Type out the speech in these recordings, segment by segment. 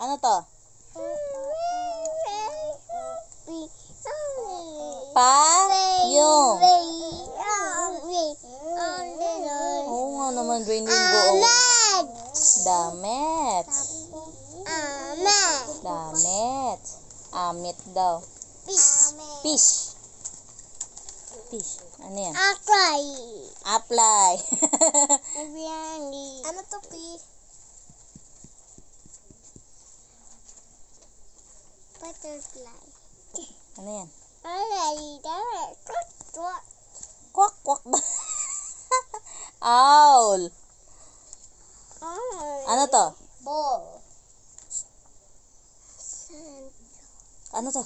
Ano to? Payong. Oo nga naman, Rainbow. Damit. Damit. Amit daw. Fish. Fish. Ano yan? Apply. Ano to, P? Butterfly. Ano yan? Kwak, kwak ba? Owl. Ano to? Ball. Ano to?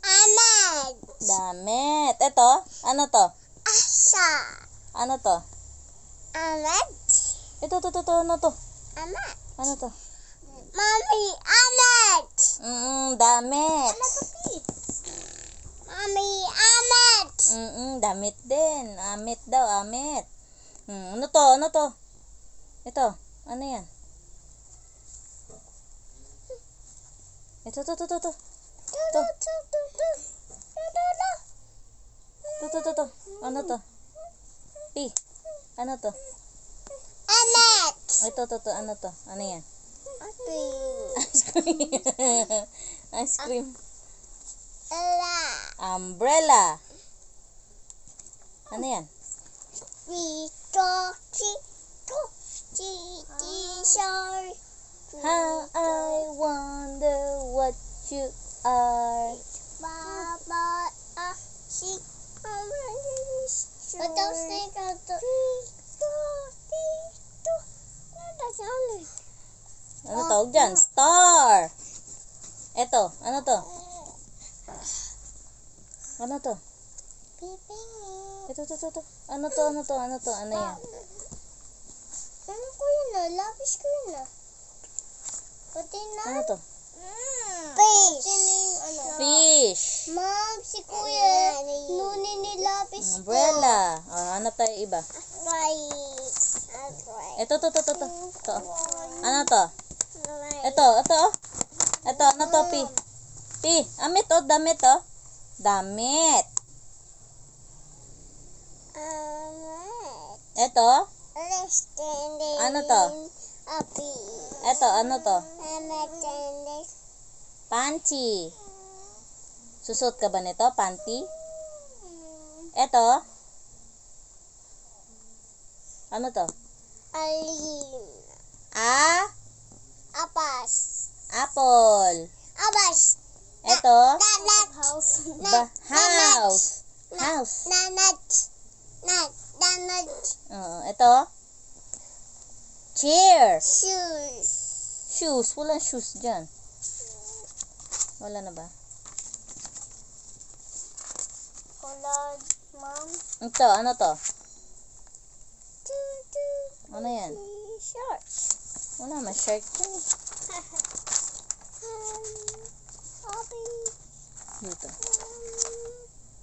Ahmed. Damit. Ito? Ano to? Asha. Ano to? Ahmed. Ito, to. Ano to? Ahmed. Ano to? Mommy, Ahmed. Damit. Ano to, P? Mommy, Ahmed. Damit din. Amit daw, amit. Ano to? Ano to? Ito. Ano yan? Ito, to. To. Ano to? P. Ano to? Ahmed. Ito, to. Ano to? Ano yan? Ice Ice cream. Ice cream. Ella. Umbrella. Ano yan? How I wonder what you are. Baba, she, what else they got to? Ano tawag dyan? Star. Eto, ano to? Ano to? Ito, to. Ano to? Ano yan? Ano ko yun na? Lapis ko yun na. Pati na. Ano to? Fish. Fish. Mom, si Kuya, nuni ni lapis ko. Umbrella. Hanap tayo iba. Right. Ito, to. Ano to? Ito, oh. Ito, ano to, P? Amit, oh. Damit, oh. Damit. Ito. Ano to? Ito, ano to? Panty. Susot ka ba nito? Panty? Ito. Ano to? Alin. Apas. Apple. Abas. Ito. House. House. Nanat. Ito. Chair. Shoes. Shoes. Walang shoes dyan. Wala na ba? Collard, Mom. Ito. Ano to? Ano yan? Shorts. Wala naman shirt. Hobby. Dito.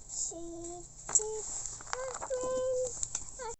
She did a friend.